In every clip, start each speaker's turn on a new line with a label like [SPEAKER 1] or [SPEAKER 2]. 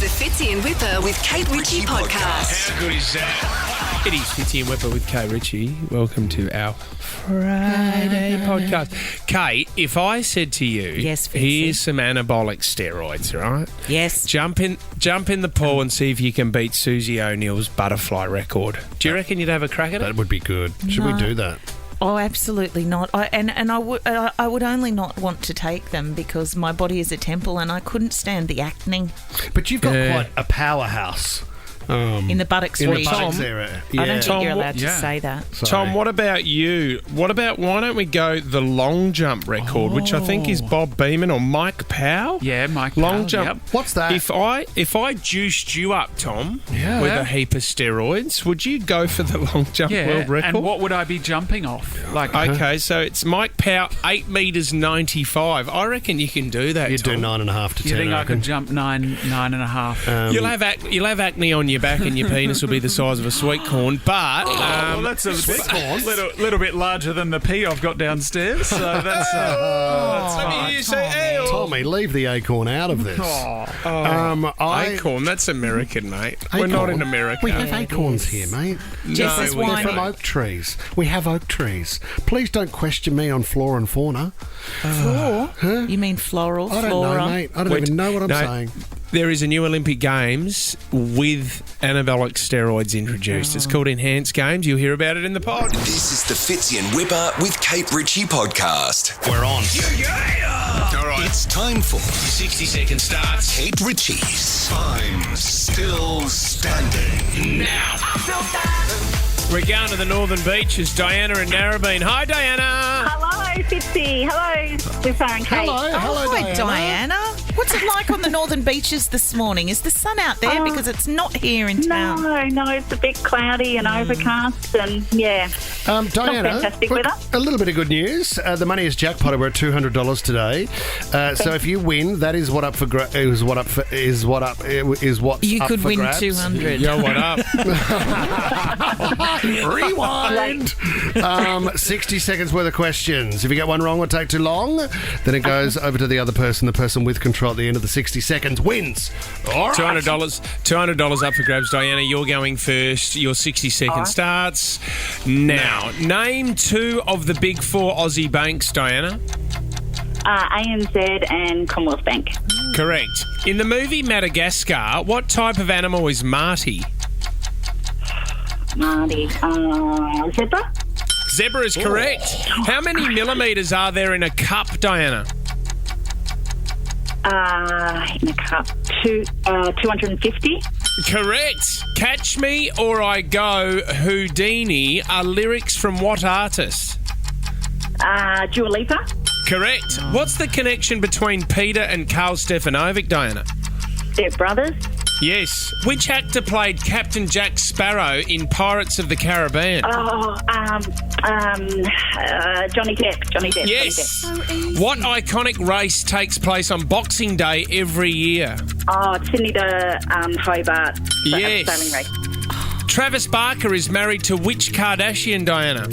[SPEAKER 1] is the Fitzy and Whipper with Kate Ritchie podcast.
[SPEAKER 2] How good is that? It is Fitzy and Whipper with Kate Ritchie. Welcome to our Friday podcast. Kate, if I said to you,
[SPEAKER 3] yes,
[SPEAKER 2] here's some anabolic steroids, right?
[SPEAKER 3] Yes.
[SPEAKER 2] Jump in the pool and see if you can beat Susie O'Neill's butterfly record. Do you reckon you'd have a crack at it?
[SPEAKER 4] That would be good. Should we do that?
[SPEAKER 3] Oh, absolutely not. I would only not want to take them because my body is a temple and I couldn't stand the acne
[SPEAKER 4] But you've got quite a powerhouse.
[SPEAKER 3] in the buttocks
[SPEAKER 4] In the
[SPEAKER 3] region.
[SPEAKER 4] buttocks area. Yeah.
[SPEAKER 3] I don't think
[SPEAKER 2] Tom,
[SPEAKER 3] you're allowed to say that.
[SPEAKER 4] Sorry.
[SPEAKER 2] Tom, what about you? Why don't we go the long jump record, which I think is Bob Beeman or Mike Powell?
[SPEAKER 5] Yeah, Mike
[SPEAKER 2] Long
[SPEAKER 5] Powell,
[SPEAKER 2] jump.
[SPEAKER 5] yep.
[SPEAKER 4] What's that?
[SPEAKER 2] If I juiced you up, Tom,
[SPEAKER 5] Yeah.
[SPEAKER 2] with a heap of steroids, would you go for the long jump
[SPEAKER 5] Yeah,
[SPEAKER 2] world record?
[SPEAKER 5] and what would I be jumping off? Like,
[SPEAKER 2] Okay, so it's Mike Powell, 8 metres 95. I reckon you can do that.
[SPEAKER 4] You'd do
[SPEAKER 2] Tom.
[SPEAKER 4] 9.5 to 10.
[SPEAKER 5] you think I
[SPEAKER 4] reckon.
[SPEAKER 5] could jump nine and a half?
[SPEAKER 2] You'll have acne on your back, and your penis will be the size of a sweet corn. But
[SPEAKER 5] well, that's a little bit larger than the pea I've got downstairs. So that's.
[SPEAKER 2] let me hear you say, "Ew."
[SPEAKER 4] Tommy, leave the acorn out of this.
[SPEAKER 2] Acorn, that's American, mate. We're not in America.
[SPEAKER 4] We have acorns here, mate.
[SPEAKER 3] Jess is
[SPEAKER 2] we
[SPEAKER 4] They're
[SPEAKER 3] whining.
[SPEAKER 4] from oak trees. We have oak trees. Please don't question me on flora and fauna.
[SPEAKER 3] Floor? You mean floral?
[SPEAKER 4] I don't
[SPEAKER 3] flora?
[SPEAKER 4] know, mate. I don't even know what I'm saying.
[SPEAKER 2] There is a new Olympic Games with anabolic steroids introduced. It's called Enhanced Games. You'll hear about it in the pod.
[SPEAKER 1] This is the Fitzy and Whipper with Kate Ritchie podcast.
[SPEAKER 4] We're on.
[SPEAKER 1] Yeah!
[SPEAKER 2] All right.
[SPEAKER 1] It's time for
[SPEAKER 2] 60-second starts.
[SPEAKER 1] Kate Ritchie's I'm Still Standing.
[SPEAKER 2] Now. We're going to the Northern Beaches. Diana and Narrabeen. Hi, Diana.
[SPEAKER 6] Hello, Fitzy. Hello, Whipper and Kate.
[SPEAKER 4] Hello,
[SPEAKER 3] Hi, Diana. What's it like on the northern beaches this morning? Is the sun out there? Because it's not here in town.
[SPEAKER 6] No, it's a bit cloudy and overcast, and
[SPEAKER 4] Diana,
[SPEAKER 6] fantastic
[SPEAKER 4] look,
[SPEAKER 6] weather.
[SPEAKER 4] a little bit of good news. The money is jackpot. We're at $200 today. So if you win, that is what up for
[SPEAKER 3] You could
[SPEAKER 4] for
[SPEAKER 3] win
[SPEAKER 4] grabs.
[SPEAKER 3] 200.
[SPEAKER 2] Yo, what up?
[SPEAKER 4] Rewind. 60 seconds worth of questions. If you get one wrong or take too long, then it goes over to the other person. The person with control at the end of the 60 seconds wins. All right.
[SPEAKER 2] $200 up for grabs. Diana, you're going first. Your 60-second starts now. Name two of the big four Aussie banks, Diana.
[SPEAKER 6] ANZ and Commonwealth Bank.
[SPEAKER 2] Correct. In the movie Madagascar, what type of animal is Marty?
[SPEAKER 6] Mandi. Zebra.
[SPEAKER 2] Zebra is correct. How many millimetres are there in a cup, Diana?
[SPEAKER 6] In a cup. 250.
[SPEAKER 2] Correct. Catch Me or I Go, Houdini are lyrics from what artist?
[SPEAKER 6] Dua Lipa.
[SPEAKER 2] Correct. What's the connection between Peter and Carl Stefanovic, Diana?
[SPEAKER 6] They're brothers.
[SPEAKER 2] Yes. Which actor played Captain Jack Sparrow in Pirates of the Caribbean?
[SPEAKER 6] Johnny Depp. Johnny Depp.
[SPEAKER 2] Yes. What iconic race takes place on Boxing Day every year?
[SPEAKER 6] It's Sydney to Hobart.
[SPEAKER 2] Yes.
[SPEAKER 6] Sailing race.
[SPEAKER 2] Travis Barker is married to which Kardashian, Diana?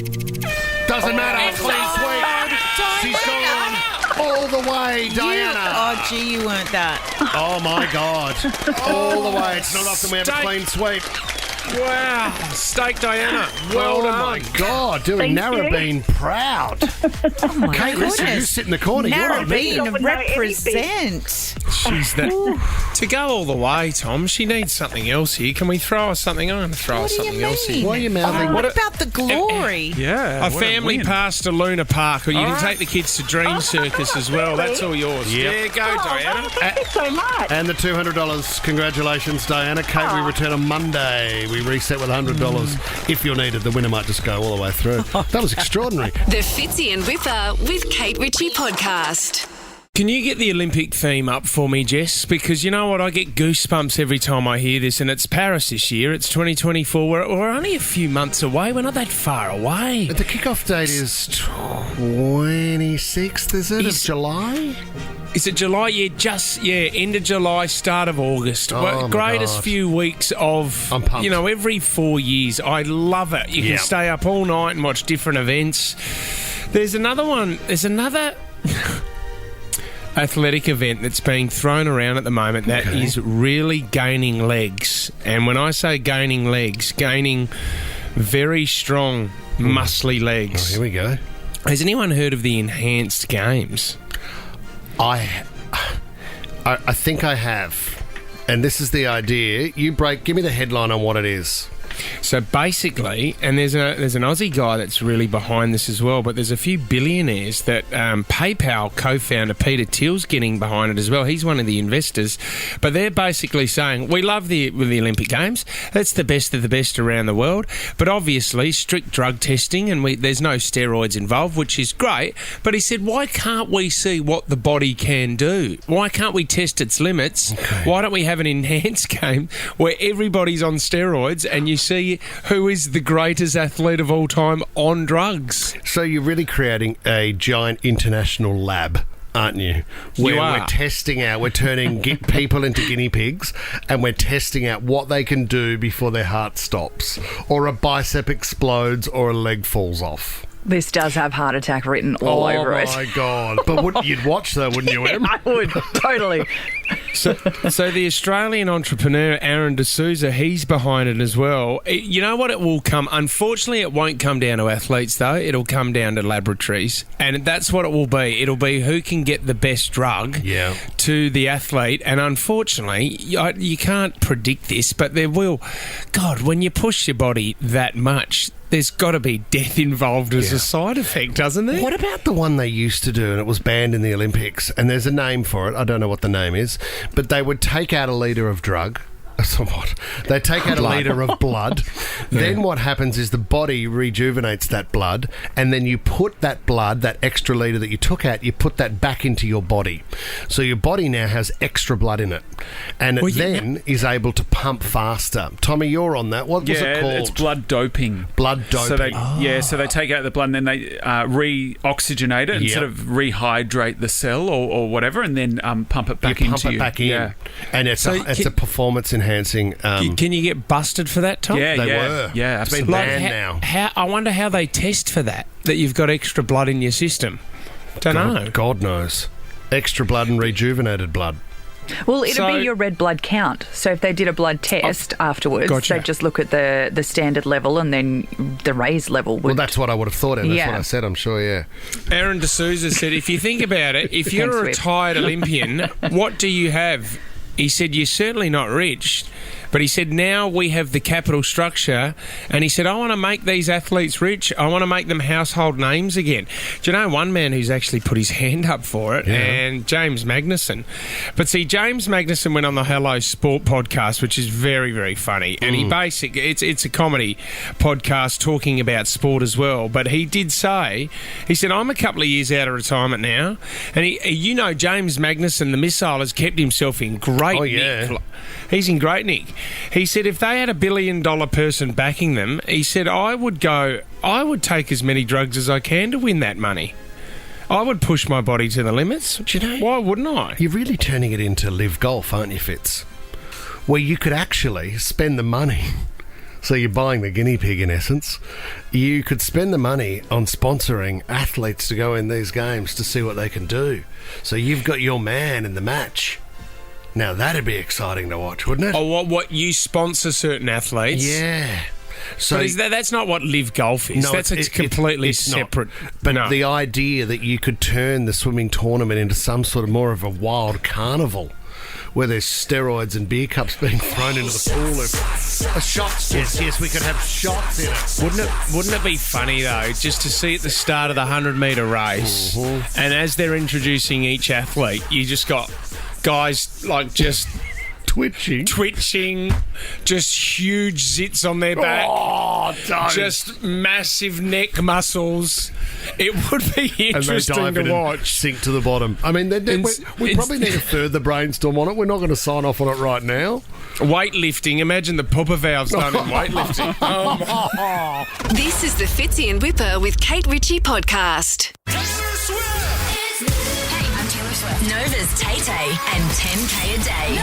[SPEAKER 4] Doesn't matter. Clean sweep. She's gone all the way, Diana.
[SPEAKER 3] Gee, you weren't that.
[SPEAKER 4] Oh, my God. All the way. It's not often we have a
[SPEAKER 2] Steak.
[SPEAKER 4] clean sweep.
[SPEAKER 2] Wow. Steak, Diana. Well done.
[SPEAKER 4] my God. Doing
[SPEAKER 6] Thank you.
[SPEAKER 4] Narrabeen proud.
[SPEAKER 3] Oh, my
[SPEAKER 4] Kate, listen, you
[SPEAKER 3] goodness.
[SPEAKER 4] sit in the corner. You're on me.
[SPEAKER 6] I
[SPEAKER 3] Narrabeen,
[SPEAKER 6] would know
[SPEAKER 3] represent.
[SPEAKER 2] She's that. To go all the way, Tom, she needs something else here. Can we throw her something? I'm going to throw her
[SPEAKER 3] What do you
[SPEAKER 2] something else here.
[SPEAKER 3] mean?
[SPEAKER 4] Why are you mouthing?
[SPEAKER 3] What about the glory?
[SPEAKER 5] yeah.
[SPEAKER 2] A family pass to Luna Park, or you can
[SPEAKER 5] right.
[SPEAKER 2] take the kids to Dream Circus as well. That's all yours.
[SPEAKER 4] Yep.
[SPEAKER 2] Yeah, go, Diana.
[SPEAKER 6] Thank you so much.
[SPEAKER 4] And the $200. Congratulations, Diana. Kate, we return on Monday. We reset with $100. If you're needed, the winner might just go all the way through. That was extraordinary.
[SPEAKER 1] The Fitzy and Whipper with Kate Ritchie podcast.
[SPEAKER 2] Can you get the Olympic theme up for me, Jess? Because you know what? I get goosebumps every time I hear this, and it's Paris this year. It's 2024. We're only a few months away. We're not that far away.
[SPEAKER 4] The kickoff date is 26th, is it, of July?
[SPEAKER 2] Is it July? Yeah, end of July, start of August.
[SPEAKER 4] Oh, my
[SPEAKER 2] Greatest
[SPEAKER 4] God.
[SPEAKER 2] few weeks of,
[SPEAKER 4] I'm pumped.
[SPEAKER 2] every 4 years. I love it. You can stay up all night and watch different events. There's another one. athletic event that's being thrown around at the moment that is really gaining legs. And when I say gaining legs, gaining very strong, muscly legs.
[SPEAKER 4] Oh, here we go.
[SPEAKER 2] Has anyone heard of the enhanced games?
[SPEAKER 4] I think I have. And this is the idea. Give me the headline on what it is.
[SPEAKER 2] So basically, and there's an Aussie guy that's really behind this as well, but there's a few billionaires that PayPal co-founder Peter Thiel's getting behind it as well. He's one of the investors. But they're basically saying, we love the Olympic Games. That's the best of the best around the world. But obviously, strict drug testing, and there's no steroids involved, which is great. But he said, why can't we see what the body can do? Why can't we test its limits? Okay. Why don't we have an enhanced game where everybody's on steroids and you see who is the greatest athlete of all time on drugs?
[SPEAKER 4] So you're really creating a giant international lab, aren't you? Where we're testing out, we're turning people into guinea pigs, and we're testing out what they can do before their heart stops, or a bicep explodes, or a leg falls off.
[SPEAKER 7] This does have heart attack written all over it.
[SPEAKER 4] Oh, my God. But you'd watch, though, wouldn't you, Em?
[SPEAKER 7] I would, totally.
[SPEAKER 2] So the Australian entrepreneur, Aaron D'Souza, he's behind it as well. You know what? Unfortunately, it won't come down to athletes, though. It'll come down to laboratories. And that's what it will be. It'll be who can get the best drug to the athlete. And unfortunately, you can't predict this, but there will. God, when you push your body that much, there's got to be death involved as a side effect, doesn't there?
[SPEAKER 4] What about the one they used to do, and it was banned in the Olympics, and there's a name for it, I don't know what the name is, but they would take out a litre of drug. Somewhat. They take out a litre of blood. Then what happens is the body rejuvenates that blood, and then you put that blood, that extra litre that you took out, you put that back into your body. So your body now has extra blood in it, and it then is able to pump faster. Tommy, you're on that. What was it called?
[SPEAKER 5] It's blood doping.
[SPEAKER 4] Blood doping.
[SPEAKER 5] So they take out the blood and then they re-oxygenate it and sort of rehydrate the cell or whatever, and then pump it back into you.
[SPEAKER 4] Pump it back in. Yeah. And it's a performance enhancing.
[SPEAKER 2] Can you get busted for that, Tom?
[SPEAKER 4] They were.
[SPEAKER 5] Yeah,
[SPEAKER 4] it's been banned now.
[SPEAKER 2] I wonder how they test for that you've got extra blood in your system. Don't know.
[SPEAKER 4] God knows. Extra blood and rejuvenated blood.
[SPEAKER 7] Well, it'll be your red blood count. So if they did a blood test afterwards, they'd just look at the standard level and then the raised level would...
[SPEAKER 4] Well, that's what I would have thought, and that's what I said, I'm sure,
[SPEAKER 2] Aaron D'Souza said, if you think about it, if you're a retired Olympian, what do you have? He said, you're certainly not rich. But he said, now we have the capital structure. And he said, I want to make these athletes rich. I want to make them household names again. Do you know one man who's actually put his hand up for it? And James Magnuson. But see, James Magnuson went on the Hello Sport podcast, which is very, very funny. And it's a comedy podcast talking about sport as well. But he did say, he said, I'm a couple of years out of retirement now. And James Magnuson, the missile, has kept himself in great nick. He's in great nick. He said if they had $1 billion person backing them, he said, I would take as many drugs as I can to win that money. I would push my body to the limits.
[SPEAKER 4] Do you know,
[SPEAKER 2] why wouldn't I?
[SPEAKER 4] You're really turning it into live golf, aren't you, Fitz? Where you could actually spend the money. So you're buying the guinea pig, in essence. You could spend the money on sponsoring athletes to go in these games to see what they can do. So you've got your man in the match. Now, that'd be exciting to watch, wouldn't it?
[SPEAKER 2] Oh, what you sponsor certain athletes?
[SPEAKER 4] Yeah. So
[SPEAKER 2] but that's not what live golf is.
[SPEAKER 4] No,
[SPEAKER 2] that's completely separate.
[SPEAKER 4] But the idea that you could turn the swimming tournament into some sort of more of a wild carnival where there's steroids and beer cups being thrown into the pool. Shots. Yes, we could have shots in it.
[SPEAKER 2] Wouldn't it be funny, though, just to see at the start of the 100-metre race, and as they're introducing each athlete, you just got guys like just twitching, just huge zits on their back, just massive neck muscles. It would be interesting to watch.
[SPEAKER 4] Sink to the bottom. I mean, we probably need to further brainstorm on it. We're not going to sign off on it right now.
[SPEAKER 2] Weightlifting. Imagine the pooper valves done in weightlifting.
[SPEAKER 8] This is the Fitzy and Whipper with Kate Ritchie podcast. Nova's Tay-Tay and 10K a day.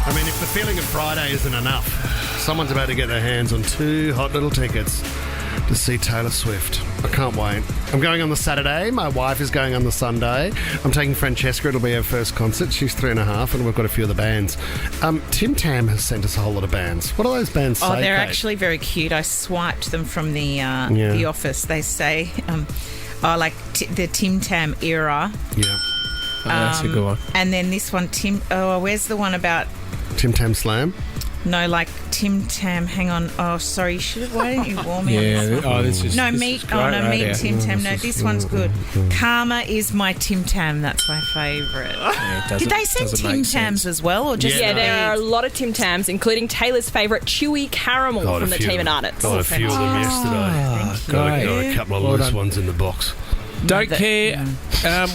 [SPEAKER 4] I mean, if the feeling of Friday isn't enough, someone's about to get their hands on 2 hot little tickets to see Taylor Swift. I can't wait. I'm going on the Saturday. My wife is going on the Sunday. I'm taking Francesca. It'll be her first concert. She's 3.5, and we've got a few of the bands. Tim Tam has sent us a whole lot of bands. What do those bands say,
[SPEAKER 3] they're
[SPEAKER 4] Kate?
[SPEAKER 3] actually very cute. I swiped them from the office. They say, the Tim Tam era.
[SPEAKER 4] Yeah.
[SPEAKER 2] That's a good one.
[SPEAKER 3] And then this one, where's the one about...
[SPEAKER 4] Tim Tam Slam?
[SPEAKER 3] No, like Tim Tam. Hang on. Oh, sorry. Why didn't you warn me?
[SPEAKER 2] Yeah.
[SPEAKER 3] On this one?
[SPEAKER 2] This is.
[SPEAKER 3] No,
[SPEAKER 2] this
[SPEAKER 3] meet.
[SPEAKER 2] is great
[SPEAKER 3] No,
[SPEAKER 2] radio.
[SPEAKER 3] meet Tim Tam. No, this one's good. Karma is my Tim Tam. That's my favourite.
[SPEAKER 2] Yeah,
[SPEAKER 3] Did they send Tim Tams as well, or just?
[SPEAKER 9] Yeah, there are a lot of Tim Tams, including Taylor's favourite chewy caramel from the Team and Arnott's.
[SPEAKER 4] Got a few of them yesterday. Got a couple of loose ones in the box.
[SPEAKER 2] Don't care.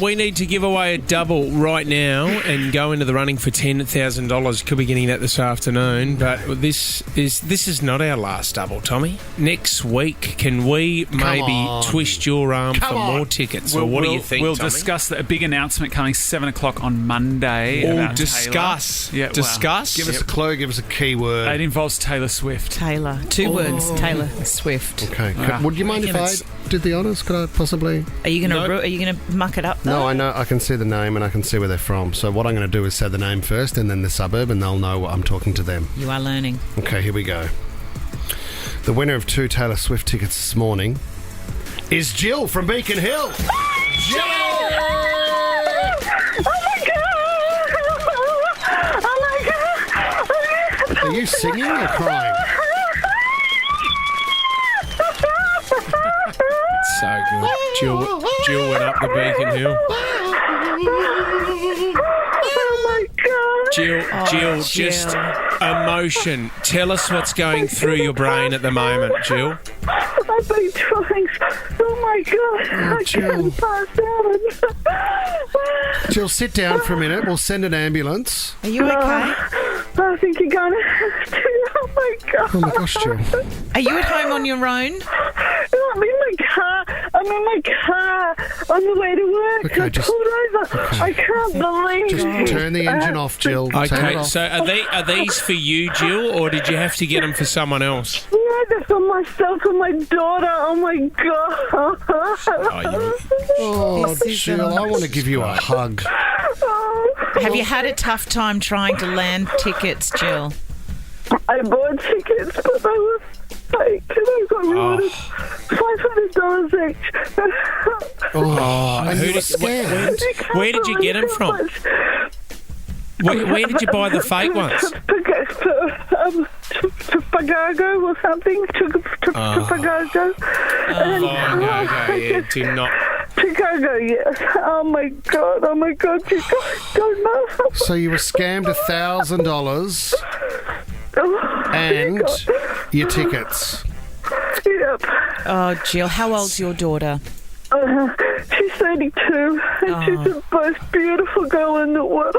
[SPEAKER 2] We need to give away a double right now and go into the running for $10,000. Could be getting that this afternoon, but this is not our last double, Tommy. Next week, can we maybe twist your arm for more tickets? Or what do you think,
[SPEAKER 5] We'll
[SPEAKER 2] Tommy?
[SPEAKER 5] discuss a big announcement coming 7 o'clock on Monday. about
[SPEAKER 2] discuss.
[SPEAKER 5] Taylor. Yeah,
[SPEAKER 2] discuss.
[SPEAKER 4] Give us a clue. Give us a key word.
[SPEAKER 5] It involves Taylor Swift.
[SPEAKER 3] Taylor. Two words. Taylor Swift.
[SPEAKER 4] Okay. Would you mind if I did the honours? Could I possibly?
[SPEAKER 3] Are you gonna muck it up? Though?
[SPEAKER 4] No, I know. I can see the name and I can see where they're from. So what I'm going to do is say the name first and then the suburb, and they'll know I'm talking to them.
[SPEAKER 3] You are learning.
[SPEAKER 4] Okay, here we go. The winner of 2 Taylor Swift tickets this morning is Jill from Beacon Hill. Jill! Are you singing or crying?
[SPEAKER 2] So good. Jill went up the Beacon Hill. Jill, just emotion. Tell us what's going through your brain at the moment, Jill.
[SPEAKER 6] I've been trying. Oh my God! I can't pass out.
[SPEAKER 4] Jill, sit down for a minute. We'll send an ambulance.
[SPEAKER 3] Are you okay?
[SPEAKER 6] I think you're gonna have to. Oh my God!
[SPEAKER 4] Oh my gosh, Jill.
[SPEAKER 3] Are you at home on your own?
[SPEAKER 6] I'm in my car. I'm in my car on the way to work.
[SPEAKER 4] Okay,
[SPEAKER 6] I pulled over.
[SPEAKER 4] okay.
[SPEAKER 6] I can't believe
[SPEAKER 4] Just
[SPEAKER 6] it.
[SPEAKER 4] turn the engine off, Jill. Turn it
[SPEAKER 2] Okay,
[SPEAKER 4] off.
[SPEAKER 2] so are these for you, Jill, or did you have to get them for someone else?
[SPEAKER 6] Yeah, they're for myself and my daughter. Oh my God!
[SPEAKER 4] Oh, Jill, I want to give you a hug.
[SPEAKER 3] Have you had a tough time trying to land tickets, Jill?
[SPEAKER 6] I bought tickets, but they were fake. And I got rewarded $500 each.
[SPEAKER 4] And you were scared.
[SPEAKER 2] Where did you get them from? Where did you buy the fake ones?
[SPEAKER 6] Pagago or something. Pagago.
[SPEAKER 2] Yeah, do not.
[SPEAKER 6] Chicago, yes. Oh my God, you guys don't know.
[SPEAKER 4] So you were scammed $1,000 and your tickets.
[SPEAKER 6] Yep.
[SPEAKER 3] Oh, Jill, how old's your daughter?
[SPEAKER 6] She's 32, and she's the most beautiful girl in the world.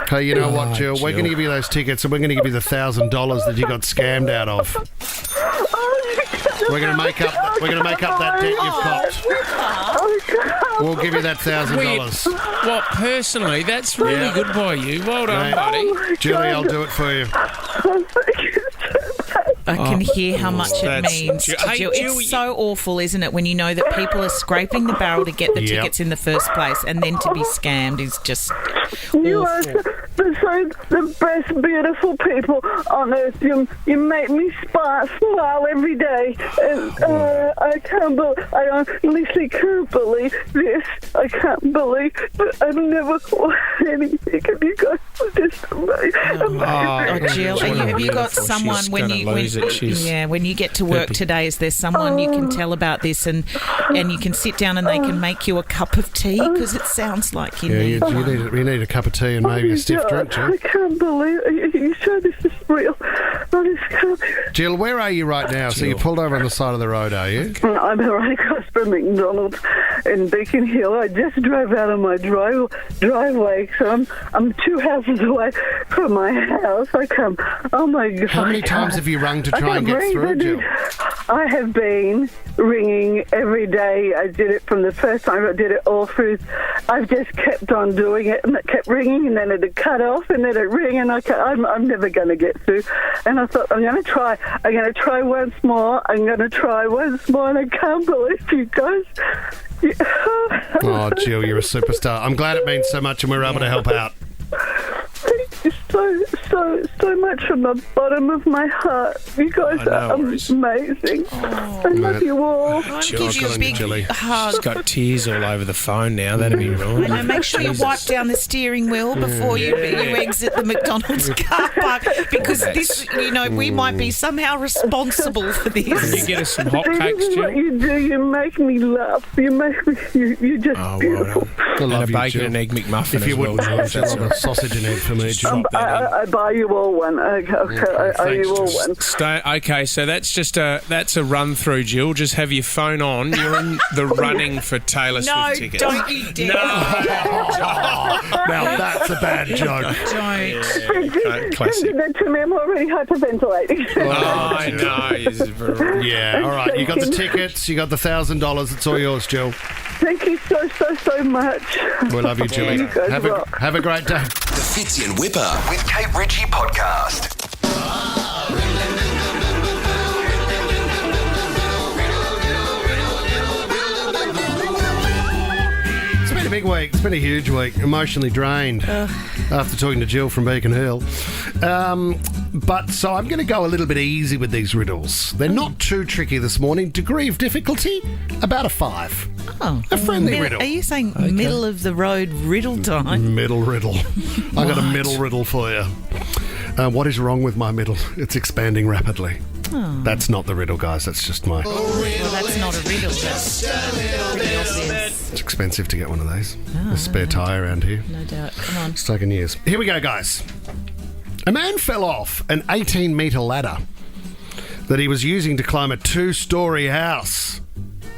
[SPEAKER 4] Okay, you know what, Jill? We're going to give you those tickets, and we're going to give you the $1,000 that you got scammed out of. We're going to make up that debt you've copped. We'll give you that $1,000.
[SPEAKER 2] Well, personally, that's really good by you. Well done, buddy.
[SPEAKER 4] Julie, I'll do it for you.
[SPEAKER 3] I can hear how much it
[SPEAKER 2] that's-
[SPEAKER 3] means to
[SPEAKER 2] Hey,
[SPEAKER 3] Jill.
[SPEAKER 2] Jill,
[SPEAKER 3] It's so awful, isn't it, when you know that people are scraping the barrel to get the tickets in the first place, and then to be scammed is just
[SPEAKER 6] You are
[SPEAKER 3] awful.
[SPEAKER 6] the best, beautiful people on earth. You make me smile every day, and I honestly can't believe this. I can't believe that I've never won anything, and you guys are just amazing.
[SPEAKER 3] Oh, Jill, have you got someone when you get to work today? Is there someone you can tell about this, and you can sit down and they can make you a cup of tea, because it sounds like you need.
[SPEAKER 4] You need a cup of tea and maybe a stiff drink, Jill.
[SPEAKER 6] I can't believe it. You sure this is real? I just can't.
[SPEAKER 4] Jill, where are you right now? So you pulled over on the side of the road, are you?
[SPEAKER 6] I'm right across from McDonald's in Beacon Hill. I just drove out of my driveway, so I'm 2 houses away from my house. Oh my God.
[SPEAKER 4] How many times have you rung to try and get through, Jill?
[SPEAKER 6] I have been ringing every day. I did it from the first time. I did it all through. I've just kept on doing it, and it kept ringing, and then it cut off, and then it rang, and I'm never going to get to. And I thought, I'm going to try once more. And I can't believe you guys.
[SPEAKER 4] Oh, Jill, you're a superstar. I'm glad it means so much and we're able to help out.
[SPEAKER 6] Thank you so much from the bottom of my heart. You guys are amazing. I love you all.
[SPEAKER 3] Give you a big hug.
[SPEAKER 2] She's got tears all over the phone now. That'd be wrong.
[SPEAKER 3] And make sure you wipe down the steering wheel before you exit the McDonald's car park, because this, we might be somehow responsible for this.
[SPEAKER 2] Can you get us some hot cakes,
[SPEAKER 6] This is
[SPEAKER 2] Jill?
[SPEAKER 6] what you do. You make me laugh. You're just beautiful.
[SPEAKER 4] I love
[SPEAKER 2] And a
[SPEAKER 4] you,
[SPEAKER 2] bacon
[SPEAKER 4] Jill.
[SPEAKER 2] and egg McMuffin
[SPEAKER 4] If you
[SPEAKER 2] as well,
[SPEAKER 4] wouldn't
[SPEAKER 2] Jill.
[SPEAKER 4] mind, Jill, a sausage and egg for me, Jill.
[SPEAKER 6] I buy you all one. Okay, I owe you all one.
[SPEAKER 2] Okay, so that's a run through, Jill. Just have your phone on. You're in the running for Taylor Swift tickets.
[SPEAKER 3] Don't you dare.
[SPEAKER 4] Now that's a bad joke.
[SPEAKER 2] Classic.
[SPEAKER 6] Send that to me. I'm already hyperventilating.
[SPEAKER 2] I know.
[SPEAKER 4] Yeah, all right. You got the tickets. You got the $1,000. It's all yours, Jill.
[SPEAKER 6] Thank you so much.
[SPEAKER 4] We love you, Jilly.
[SPEAKER 6] You guys rock.
[SPEAKER 4] Have a great day.
[SPEAKER 1] The Fitzy and Whipper with Kate Ritchie podcast.
[SPEAKER 4] It's been a big week. It's been a huge week. Emotionally drained after talking to Jill from Beacon Hill. So I'm going to go a little bit easy with these riddles. They're not too tricky this morning. Degree of difficulty, about a 5.
[SPEAKER 3] Oh,
[SPEAKER 4] A friendly riddle.
[SPEAKER 3] Are you saying middle of the road riddle time?
[SPEAKER 4] Middle riddle. I got a middle riddle for you. What is wrong with my middle? It's expanding rapidly.
[SPEAKER 3] Oh.
[SPEAKER 4] That's not the riddle, guys. That's just my...
[SPEAKER 3] Well, that's not a riddle. That's pretty obvious.
[SPEAKER 4] It's expensive to get one of these. There's a spare tyre around here.
[SPEAKER 3] No doubt. Come on.
[SPEAKER 4] It's taken years. Here we go, guys. A man fell off an 18-metre ladder that he was using to climb a 2-storey house.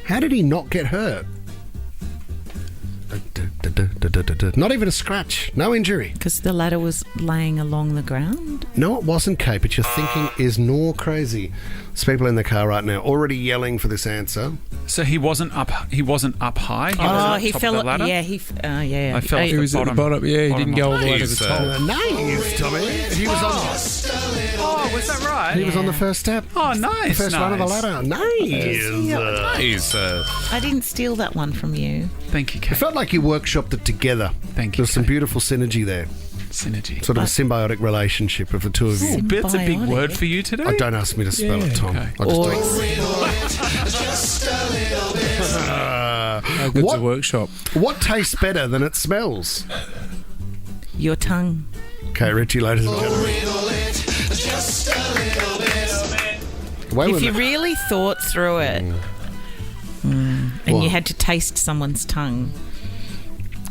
[SPEAKER 4] How did he not get hurt? Not even a scratch. No injury.
[SPEAKER 3] Because the ladder was laying along the ground?
[SPEAKER 4] No, it wasn't, Kate, but your thinking is nor crazy. There's people in the car right now already yelling for this answer.
[SPEAKER 5] So he wasn't up high. He wasn't
[SPEAKER 3] He fell.
[SPEAKER 5] Of the ladder?
[SPEAKER 3] Yeah,
[SPEAKER 5] I fell off
[SPEAKER 2] He was at the bottom. Yeah, he didn't go all the way to the top.
[SPEAKER 4] Nice, Tommy. He was on.
[SPEAKER 5] Oh, was that right?
[SPEAKER 4] He was on the first step.
[SPEAKER 5] Oh, nice.
[SPEAKER 4] The first run of the ladder. Nice.
[SPEAKER 3] I didn't steal that one from you.
[SPEAKER 5] Thank you,
[SPEAKER 4] It
[SPEAKER 5] Kate.
[SPEAKER 4] felt like you workshopped it together.
[SPEAKER 5] Thank you,
[SPEAKER 4] There's some
[SPEAKER 5] Kate.
[SPEAKER 4] beautiful synergy there.
[SPEAKER 5] Synergy.
[SPEAKER 4] Sort of a symbiotic relationship of the two of you.
[SPEAKER 5] Bit's a big
[SPEAKER 3] Symbiotic.
[SPEAKER 5] word for you today.
[SPEAKER 4] Oh, don't ask me to spell it, Tom.
[SPEAKER 5] okay.
[SPEAKER 4] I just
[SPEAKER 3] Or
[SPEAKER 4] don't.
[SPEAKER 2] How good's
[SPEAKER 4] What?
[SPEAKER 2] a workshop?
[SPEAKER 4] What tastes better than it smells?
[SPEAKER 3] your tongue.
[SPEAKER 4] Okay, Richie, ladies and gentlemen. Away
[SPEAKER 3] If
[SPEAKER 4] with
[SPEAKER 3] you
[SPEAKER 4] it.
[SPEAKER 3] really thought through it, and
[SPEAKER 4] What?
[SPEAKER 3] you had to taste someone's tongue,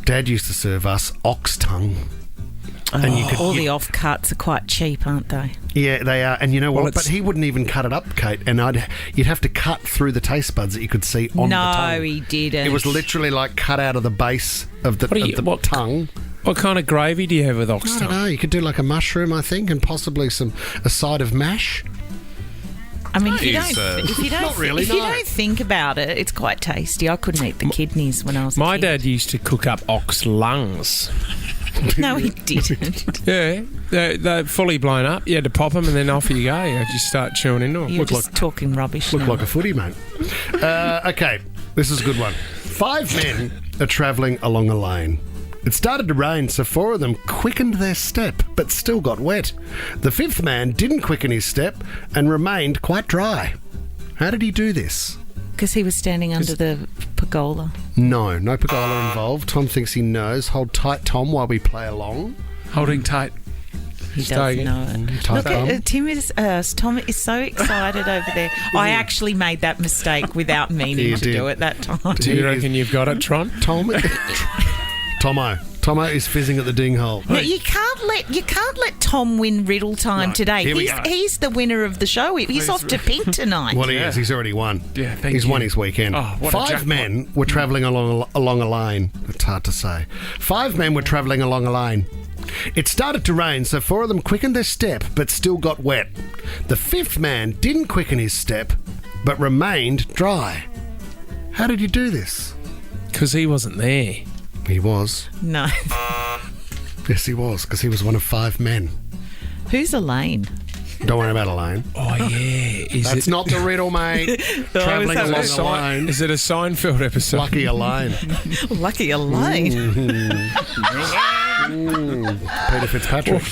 [SPEAKER 4] Dad used to serve us ox tongue. And you could,
[SPEAKER 3] all the offcuts are quite cheap, aren't they?
[SPEAKER 4] yeah, they are. And you know what?
[SPEAKER 2] Well,
[SPEAKER 4] But he wouldn't even cut it up, Kate. And you'd have to cut through the taste buds that you could see on the tongue.
[SPEAKER 3] No, he didn't.
[SPEAKER 4] It was literally like cut out of the base of the,
[SPEAKER 2] What
[SPEAKER 4] tongue.
[SPEAKER 2] What kind of gravy do you have with
[SPEAKER 4] I
[SPEAKER 2] ox
[SPEAKER 4] don't
[SPEAKER 2] tongue?
[SPEAKER 4] know. You could do like a mushroom, I think, and possibly a side of mash.
[SPEAKER 3] I mean, if you
[SPEAKER 2] Not
[SPEAKER 3] don't think about it, it's quite tasty. I couldn't eat the kidneys when I was a
[SPEAKER 2] My
[SPEAKER 3] kid.
[SPEAKER 2] dad used to cook up ox lungs.
[SPEAKER 3] No, he didn't.
[SPEAKER 2] Yeah, they're fully blown up. You had to pop them and then off you go. You just start chewing into them.
[SPEAKER 3] You're just talking rubbish
[SPEAKER 4] Look
[SPEAKER 3] now.
[SPEAKER 4] like a footy, mate. Okay, this is a good one. 5 men are travelling along a lane. It started to rain, so 4 of them quickened their step, but still got wet. The 5th man didn't quicken his step and remained quite dry. How did he do this?
[SPEAKER 3] Because he was standing under the pergola.
[SPEAKER 4] No pergola involved. Tom thinks he knows. Hold tight, Tom, while we play along.
[SPEAKER 5] Holding tight.
[SPEAKER 3] He does know it.
[SPEAKER 4] Tight,
[SPEAKER 3] Look,
[SPEAKER 4] Tom.
[SPEAKER 3] Tom is so excited over there. I actually made that mistake without meaning
[SPEAKER 4] You
[SPEAKER 3] to
[SPEAKER 4] did.
[SPEAKER 3] do it that time.
[SPEAKER 2] Do you reckon you've got it, Tron?
[SPEAKER 4] Tomo is fizzing at the ding hole.
[SPEAKER 3] No, you can't let Tom win Riddle Time today.
[SPEAKER 4] here we go.
[SPEAKER 3] He's the winner of the show. He's off to Pink tonight.
[SPEAKER 4] Well, he is. He's already won.
[SPEAKER 5] Yeah, thank
[SPEAKER 4] He's
[SPEAKER 5] you.
[SPEAKER 4] won his weekend.
[SPEAKER 5] Oh, what a
[SPEAKER 4] 5
[SPEAKER 5] jackpot.
[SPEAKER 4] men were travelling along a lane. It's hard to say. 5 men were travelling along a lane. It started to rain, so 4 of them quickened their step, but still got wet. The 5th man didn't quicken his step, but remained dry. How did you do this?
[SPEAKER 2] Because he wasn't there.
[SPEAKER 4] He was.
[SPEAKER 3] No.
[SPEAKER 4] Yes, he was, because he was one of 5 men.
[SPEAKER 3] Who's Elaine?
[SPEAKER 4] Don't worry about Elaine.
[SPEAKER 2] Oh, yeah.
[SPEAKER 4] That's not the riddle, mate. Travelling along the line.
[SPEAKER 2] Is it a Seinfeld episode?
[SPEAKER 4] Lucky Elaine.
[SPEAKER 3] Lucky Elaine.
[SPEAKER 4] Peter Fitzpatrick.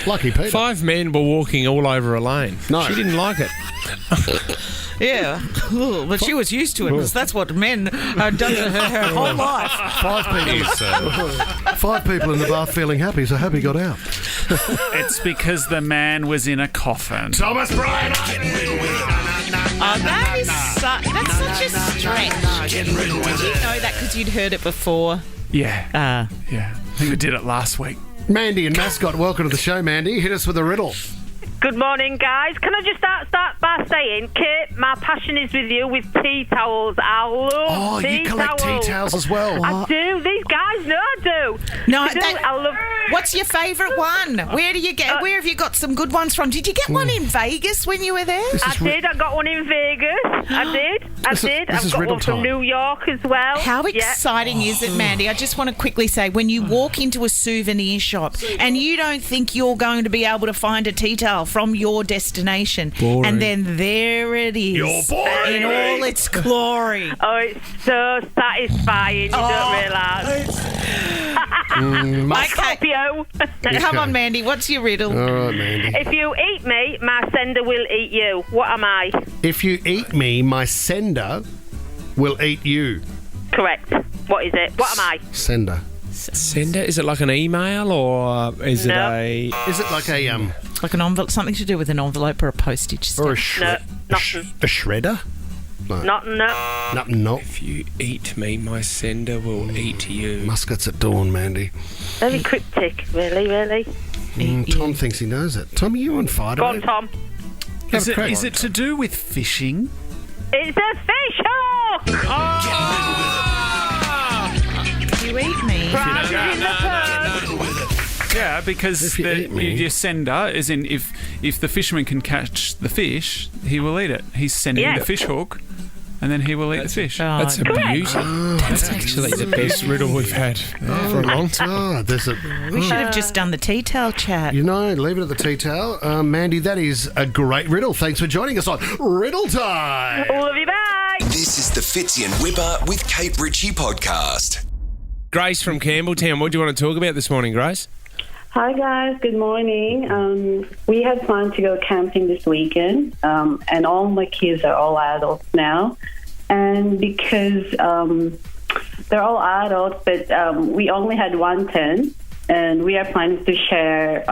[SPEAKER 4] Lucky Peter.
[SPEAKER 2] 5 men were walking all over Elaine.
[SPEAKER 4] No.
[SPEAKER 2] She didn't like it.
[SPEAKER 3] Yeah, but she was used to it because that's what men have done to her whole life.
[SPEAKER 4] 5 people in the bath feeling happy, so Happy got out.
[SPEAKER 5] It's because the man was in a coffin.
[SPEAKER 4] Thomas Bryant!
[SPEAKER 3] That's such a stretch. Did you know that because you'd heard it before?
[SPEAKER 5] Yeah. Yeah. I think we did it last week.
[SPEAKER 4] Mandy and Mascot, welcome to the show, Mandy. Hit us with a riddle.
[SPEAKER 10] Good morning, guys. Can I just start by saying, Kate, my passion is with you with tea towels. I love tea towels.
[SPEAKER 4] Oh, you collect tea towels as well.
[SPEAKER 10] I do. These guys know I do.
[SPEAKER 3] No,
[SPEAKER 10] I love.
[SPEAKER 3] What's your favourite one? Where do you get? Where have you got some good ones from? Did you get one in Vegas when you were there?
[SPEAKER 10] I did. I got one in Vegas. I did. I've got one from New York as well.
[SPEAKER 3] How exciting is it, Mandy? I just want to quickly say, when you walk into a souvenir shop and you don't think you're going to be able to find a tea towel from your destination, and then there it is in all its glory.
[SPEAKER 10] Oh, it's so satisfying. You don't realise. Like Scorpio.
[SPEAKER 3] Come on, Mandy. What's your riddle?
[SPEAKER 4] All right, Mandy.
[SPEAKER 10] If you eat me, my sender will eat you. What am I?
[SPEAKER 4] If you eat me, my sender will eat you.
[SPEAKER 10] Correct. What is it? What am I?
[SPEAKER 4] Sender.
[SPEAKER 2] Sender? Is it like an email or is it a...
[SPEAKER 4] Is it like a...
[SPEAKER 3] like an envelope, something to do with an envelope or a postage stamp?
[SPEAKER 4] Or a
[SPEAKER 10] shredder?
[SPEAKER 4] No.
[SPEAKER 10] No.
[SPEAKER 2] If you eat me, my sender will eat you.
[SPEAKER 4] Muskets at dawn, Mandy.
[SPEAKER 10] Very cryptic, really.
[SPEAKER 4] Tom thinks he knows it. Tom, are you on fire?
[SPEAKER 10] Go on, Tom.
[SPEAKER 5] Is it to do with fishing?
[SPEAKER 10] It's a fish hook!
[SPEAKER 3] You eat me.
[SPEAKER 5] Yeah, because your sender, as in if the fisherman can catch the fish, he will eat it. He's sending the fish hook, and then he will eat the fish.
[SPEAKER 2] That's amusing. That's actually the best riddle we've had for a long time.
[SPEAKER 3] We should have just done the tea towel chat.
[SPEAKER 4] You know, leave it at the tea towel. Mandy, that is a great riddle. Thanks for joining us on Riddle Time.
[SPEAKER 10] Love you, bye.
[SPEAKER 1] This is the Fitzy and Whipper with Kate Ritchie podcast.
[SPEAKER 2] Grace from Campbelltown, what do you want to talk about this morning, Grace?
[SPEAKER 11] Hi guys, good morning. We had planned to go camping this weekend, and all my kids are all adults now. And because they're all adults, but we only had one tent, and we are planning to share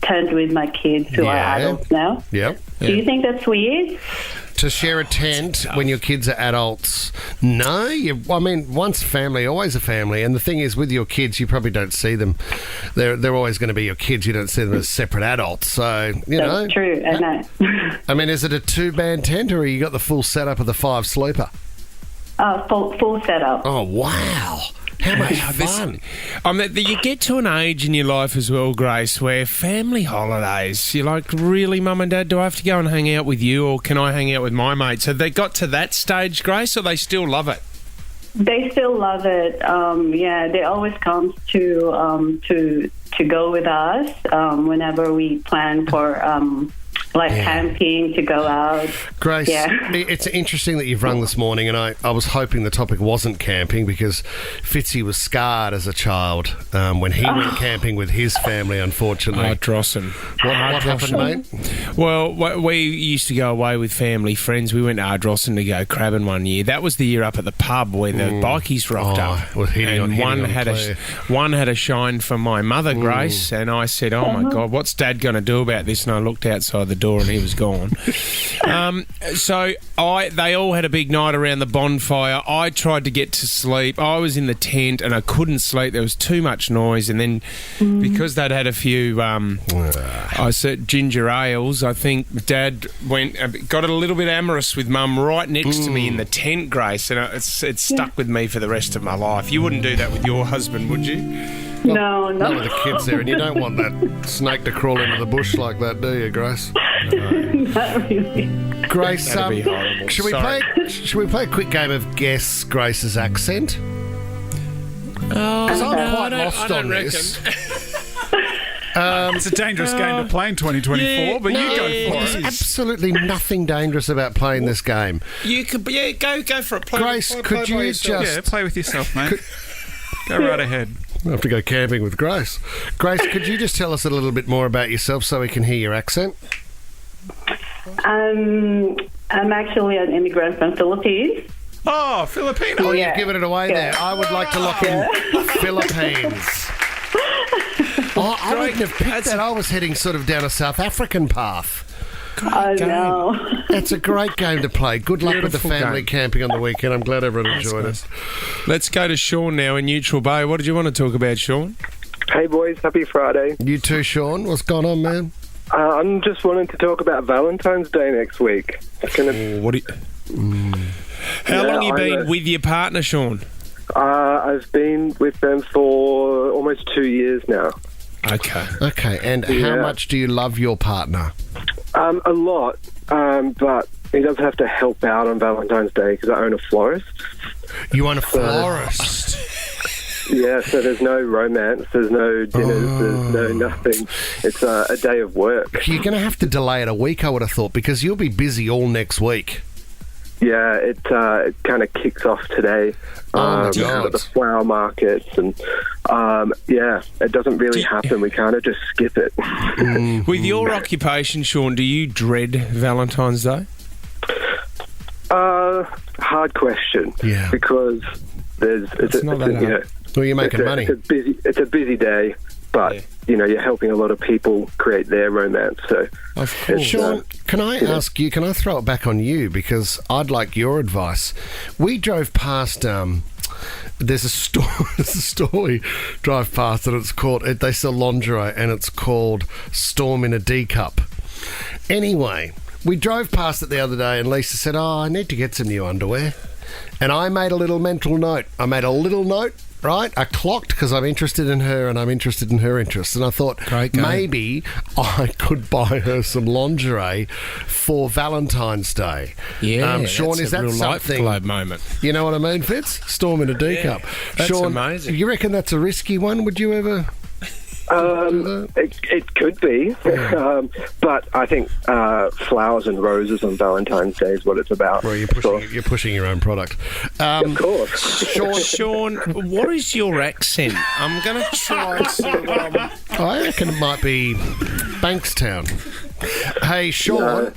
[SPEAKER 11] tent with my kids who are adults now.
[SPEAKER 4] Yep.
[SPEAKER 11] Do you think that's weird?
[SPEAKER 4] To share a tent when your kids are adults? No. I mean, once a family, always a family. And the thing is, with your kids, you probably don't see them. They're always going to be your kids. You don't see them as separate adults. So, you know.
[SPEAKER 11] That's true. I know.
[SPEAKER 4] I mean, is it a 2-band tent or you got the full setup of the 5-sleeper?
[SPEAKER 11] Full setup.
[SPEAKER 4] Oh, wow. How much fun.
[SPEAKER 2] You get to an age in your life as well, Grace, where family holidays, you're like, really, Mum and Dad, do I have to go and hang out with you or can I hang out with my mates? Have they got to that stage, Grace, or they still love it?
[SPEAKER 11] They still love it. They always come to go with us whenever we plan for camping, to go out.
[SPEAKER 4] Grace, it's interesting that you've rung this morning, and I was hoping the topic wasn't camping because Fitzy was scarred as a child when he went camping with his family, unfortunately.
[SPEAKER 2] Ardrossan.
[SPEAKER 4] What happened, mate?
[SPEAKER 2] Well, we used to go away with family friends. We went to Ardrossan to go crabbing one year. That was the year up at the pub where the bikies rocked up.
[SPEAKER 4] And
[SPEAKER 2] one had a shine for my mother, Grace, and I said, oh my God, what's Dad going to do about this? And I looked outside the door and he was gone. They all had a big night around the bonfire. I tried to get to sleep. I was in the tent and I couldn't sleep. There was too much noise, and then because they'd had a few ginger ales, I think Dad got a little bit amorous with Mum right next to me in the tent, Grace, and it's stuck with me for the rest of my life. You wouldn't do that with your husband, would you?
[SPEAKER 11] No.
[SPEAKER 4] Not with the kids there, and you don't want that snake to crawl into the bush like that, do you, Grace?
[SPEAKER 11] Not really.
[SPEAKER 4] Grace,
[SPEAKER 2] That'd be horrible.
[SPEAKER 4] should we play a quick game of Guess Grace's accent?
[SPEAKER 2] Oh,
[SPEAKER 4] I'm quite lost on this.
[SPEAKER 5] It's a dangerous game to play in 2024, but you go for it.
[SPEAKER 4] There's absolutely nothing dangerous about playing this game.
[SPEAKER 2] You could, go for it.
[SPEAKER 4] Grace, could you just
[SPEAKER 5] play with yourself, mate? Go right ahead.
[SPEAKER 4] We'll have to go camping with Grace. Grace, could you just tell us a little bit more about yourself so we can hear your accent?
[SPEAKER 11] I'm actually an immigrant from Philippines.
[SPEAKER 5] Oh, Filipino.
[SPEAKER 4] Oh, you've given it away there. I would like to lock in Philippines. Oh, I wouldn't have picked that. I was heading sort of down a South African path.
[SPEAKER 11] I know.
[SPEAKER 4] It's a great game to play. Good luck with the family camping on the weekend. I'm glad everyone enjoyed it.
[SPEAKER 2] Let's go to Sean now in Neutral Bay. What did you want to talk about, Sean?
[SPEAKER 12] Hey, boys. Happy Friday.
[SPEAKER 4] You too, Sean. What's going on, man?
[SPEAKER 12] I'm just wanting to talk about Valentine's Day next week.
[SPEAKER 2] How long have you been with your partner, Sean?
[SPEAKER 12] I've been with them for almost 2 years now.
[SPEAKER 4] Okay, and how much do you love your partner?
[SPEAKER 12] A lot, but he does have to help out on Valentine's Day because I own a florist.
[SPEAKER 4] You own a florist?
[SPEAKER 12] Yeah, so there's no romance, there's no dinners, there's no nothing. It's a day of work.
[SPEAKER 4] You're going to have to delay it a week, I would have thought, because you'll be busy all next week.
[SPEAKER 12] Yeah, it kind of kicks off today. At the flower markets, and it doesn't really happen. We kind of just skip it.
[SPEAKER 2] With your occupation, Sean, do you dread Valentine's Day?
[SPEAKER 12] Hard question.
[SPEAKER 4] Yeah,
[SPEAKER 12] because
[SPEAKER 4] well, you're making money.
[SPEAKER 12] It's a busy day, but you're helping a lot of people create their romance. So,
[SPEAKER 4] of course. Sean, can I ask you? Can I throw it back on you because I'd like your advice? We drove past. There's a store we drive past, and it's called. They sell lingerie, and it's called Storm in a D Cup. Anyway, we drove past it the other day, and Lisa said, "Oh, I need to get some new underwear," and I made a little mental note. Right, I clocked because I'm interested in her and I'm interested in her interests. And I thought maybe I could buy her some lingerie for Valentine's Day.
[SPEAKER 2] Yeah,
[SPEAKER 4] Sean, is that
[SPEAKER 2] real
[SPEAKER 4] something?
[SPEAKER 2] Life moment.
[SPEAKER 4] You know what I mean, Fitz? Storm in a D cup.
[SPEAKER 2] That's
[SPEAKER 4] Sean,
[SPEAKER 2] amazing.
[SPEAKER 4] You reckon that's a risky one? Would you ever?
[SPEAKER 12] It could be, but I think flowers and roses on Valentine's Day is what it's about.
[SPEAKER 4] Well, you're pushing your own product.
[SPEAKER 12] Of course.
[SPEAKER 2] Sean, what is your accent? I'm going to try to...
[SPEAKER 4] I reckon it might be Bankstown. Hey, Sean,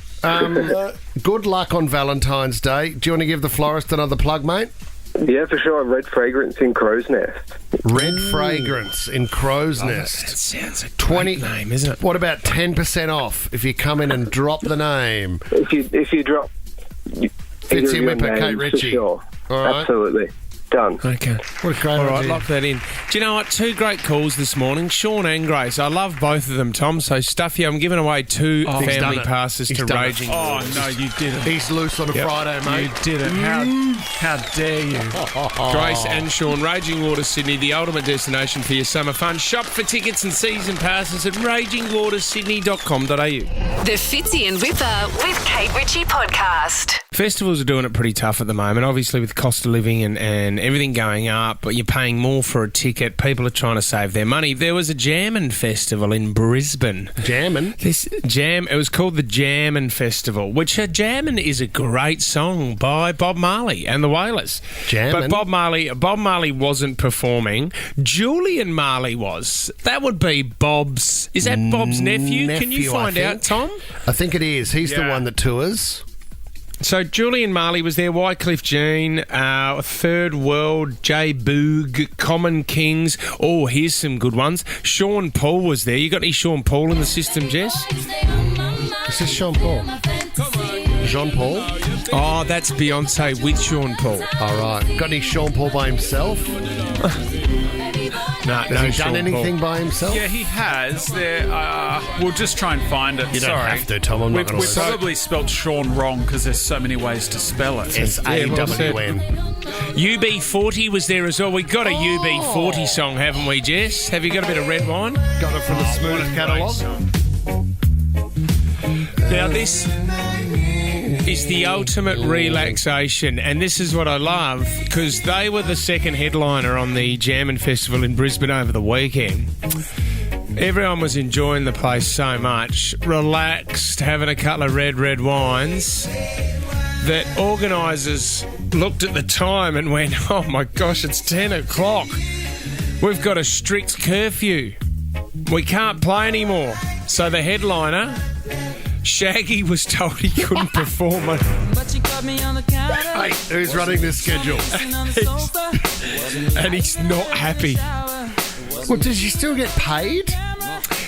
[SPEAKER 4] good luck on Valentine's Day. Do you want to give the florist another plug, mate?
[SPEAKER 12] Yeah, for sure. Red Fragrance in Crow's Nest.
[SPEAKER 4] Red Fragrance in Crow's Nest.
[SPEAKER 2] That sounds a great name, isn't it?
[SPEAKER 4] What about 10% off if you come in and drop the name?
[SPEAKER 12] If you drop...
[SPEAKER 4] Fitzy and Whipper, Kate Ritchie.
[SPEAKER 12] Sure.
[SPEAKER 4] All right.
[SPEAKER 12] Absolutely. Done.
[SPEAKER 2] Okay.
[SPEAKER 4] What a great
[SPEAKER 2] All right,
[SPEAKER 4] idea.
[SPEAKER 2] lock that in. Do you know what? 2 great calls this morning. Sean and Grace. I love both of them, Tom. So, Stuffy, I'm giving away 2 family passes to Raging Waters.
[SPEAKER 5] Oh, no, you didn't.
[SPEAKER 4] He's loose on a Friday, mate.
[SPEAKER 5] You didn't. How dare you?
[SPEAKER 2] Grace and Sean, Raging Waters Sydney, the ultimate destination for your summer fun. Shop for tickets and season passes at ragingwatersydney.com.au.
[SPEAKER 8] The Fitzy and Whipper with Kate Ritchie podcast.
[SPEAKER 2] Festivals are doing it pretty tough at the moment, obviously with cost of living and everything going up, but you're paying more for a ticket. People are trying to save their money. There was a Jammin' Festival in Brisbane.
[SPEAKER 4] Jammin'?
[SPEAKER 2] It was called the Jammin' Festival, which Jammin' is a great song by Bob Marley and the Wailers.
[SPEAKER 4] Jammin'?
[SPEAKER 2] But Bob Marley wasn't performing. Julian Marley was. That would be Bob's... Is that Bob's nephew? Can you find out, Tom?
[SPEAKER 4] I think it is. He's the one that tours.
[SPEAKER 2] So Julian Marley was there, Wycliffe Jean, Third World, J Boog, Common Kings. Oh, here's some good ones. Sean Paul was there. You got any Sean Paul in the system, Jess?
[SPEAKER 4] This is Sean Paul. Jean Paul?
[SPEAKER 2] Oh, that's Beyonce with Sean Paul.
[SPEAKER 4] All right. Got any Sean Paul by himself?
[SPEAKER 2] No,
[SPEAKER 4] Has he done anything by himself?
[SPEAKER 5] Yeah, he has. We'll just try and find it.
[SPEAKER 4] You don't have to, Tom. I'm not going to
[SPEAKER 5] We've probably spelled Sean wrong because there's so many ways to spell it.
[SPEAKER 4] S-A-W-N.
[SPEAKER 2] UB40 was there as well. We got a UB40 song, haven't we, Jess? Have you got a bit of red wine?
[SPEAKER 4] Got it from the Smooth catalogue.
[SPEAKER 2] Now, this is the ultimate relaxation, and this is what I love, because they were the second headliner on the Jammin' Festival in Brisbane over the weekend. Everyone was enjoying the place so much, relaxed, having a couple of red wines, that organisers looked at the time and went, oh my gosh, it's 10 o'clock. We've got a strict curfew. We can't play anymore. So the headliner, Shaggy, was told he couldn't perform it.
[SPEAKER 4] Hey, who's running this schedule?
[SPEAKER 2] And he's not happy.
[SPEAKER 4] Well, does he still get paid?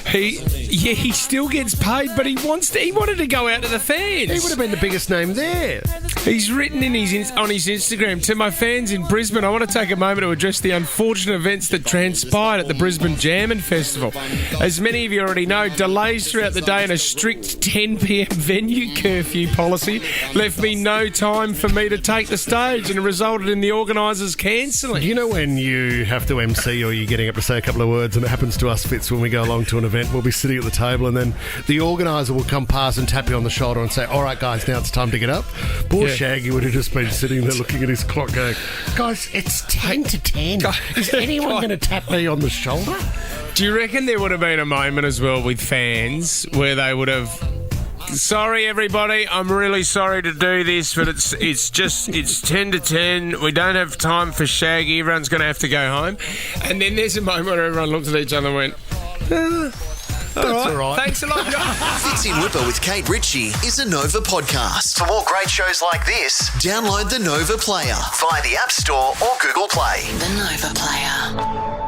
[SPEAKER 2] He still gets paid, but he wanted to go out to the fans.
[SPEAKER 4] He would have been the biggest name there.
[SPEAKER 2] He's written on his Instagram, to my fans in Brisbane, I want to take a moment to address the unfortunate events that transpired at the Brisbane Jammin' Festival. As many of you already know, delays throughout the day and a strict 10 p.m. venue curfew policy left me no time for me to take the stage, and it resulted in the organisers cancelling.
[SPEAKER 4] You know when you have to MC or you're getting up to say a couple of words, and it happens to us, Fitz, when we go along to an event, we'll be sitting at the table and then the organiser will come past and tap you on the shoulder and say, all right, guys, now it's time to get up. Poor Shaggy would have just been sitting there looking at his clock going, guys, it's 10 to 10. Is anyone going to tap me on the shoulder?
[SPEAKER 2] Do you reckon there would have been a moment as well with fans where they would have... Sorry, everybody, I'm really sorry to do this, but it's 10 to 10. We don't have time for Shaggy. Everyone's going to have to go home. And then there's a moment where everyone looked at each other and went...
[SPEAKER 4] That's all right.
[SPEAKER 2] Thanks a lot, guys.
[SPEAKER 1] Fitzy and Whipper with Kate Ritchie is a Nova podcast. For more great shows like this, download the Nova Player via the App Store or Google Play.
[SPEAKER 8] The Nova Player.